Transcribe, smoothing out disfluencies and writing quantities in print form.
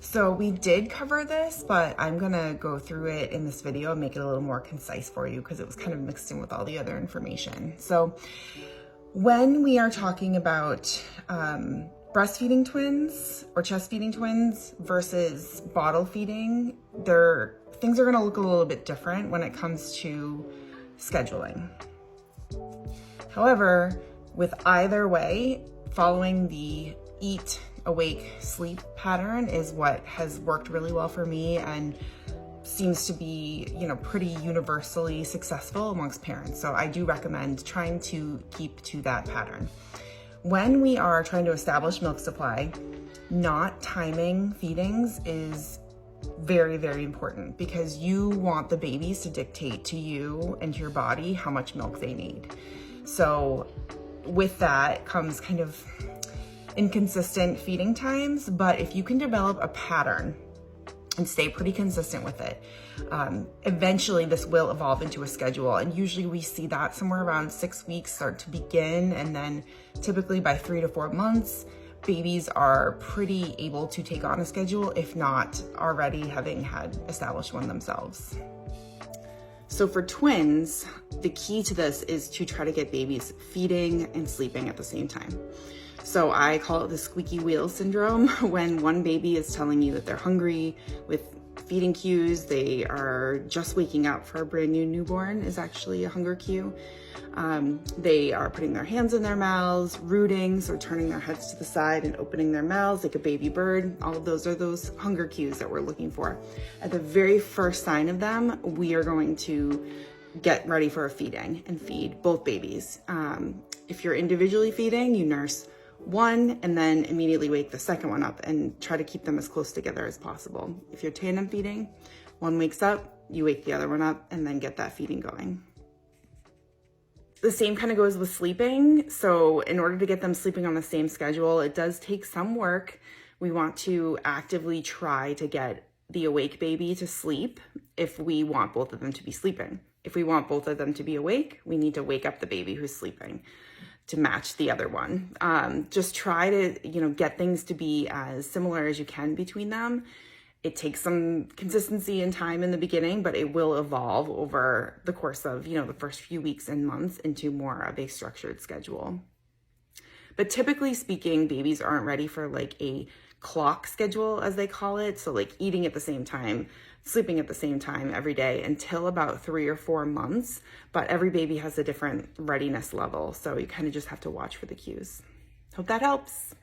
So we did cover this, but I'm gonna go through it in this video and make it a little more concise for you because it was kind of mixed in with all the other information. So when we are talking about breastfeeding twins or chest feeding twins versus bottle feeding, things are gonna look a little bit different when it comes to scheduling. However, with either way, following the eat, awake, sleep pattern is what has worked really well for me and seems to be, pretty universally successful amongst parents. So I do recommend trying to keep to that pattern. When we are trying to establish milk supply, not timing feedings is very, very important because you want the babies to dictate to you and to your body how much milk they need. So with that comes kind of inconsistent feeding times, but if you can develop a pattern and stay pretty consistent with it, eventually this will evolve into a schedule. And usually we see that somewhere around 6 weeks start to begin. And then typically by 3 to 4 months, babies are pretty able to take on a schedule, if not already having had established one themselves. So for twins, the key to this is to try to get babies feeding and sleeping at the same time. So I call it the squeaky wheel syndrome, when one baby is telling you that they're hungry with feeding cues, they are just waking up for a brand new newborn is actually a hunger cue. They are putting their hands in their mouths, rooting, so turning their heads to the side and opening their mouths like a baby bird. All of those are those hunger cues that we're looking for. At the very first sign of them, we are going to get ready for a feeding and feed both babies. If you're individually feeding, you nurse one and then immediately wake the second one up and try to keep them as close together as possible. If you're tandem feeding, one wakes up, you wake the other one up, and then get that feeding going. The same kind of goes with sleeping. So in order to get them sleeping on the same schedule, it does take some work. We want to actively try to get the awake baby to sleep if we want both of them to be sleeping. If we want both of them to be awake, we need to wake up the baby who's sleeping to match the other one. Just try to, get things to be as similar as you can between them. It takes some consistency and time in the beginning, but it will evolve over the course of, the first few weeks and months into more of a structured schedule. But typically speaking, babies aren't ready for like a clock schedule, as they call it. So like eating at the same time, sleeping at the same time every day until about 3 or 4 months. But every baby has a different readiness level. So you kind of just have to watch for the cues. Hope that helps.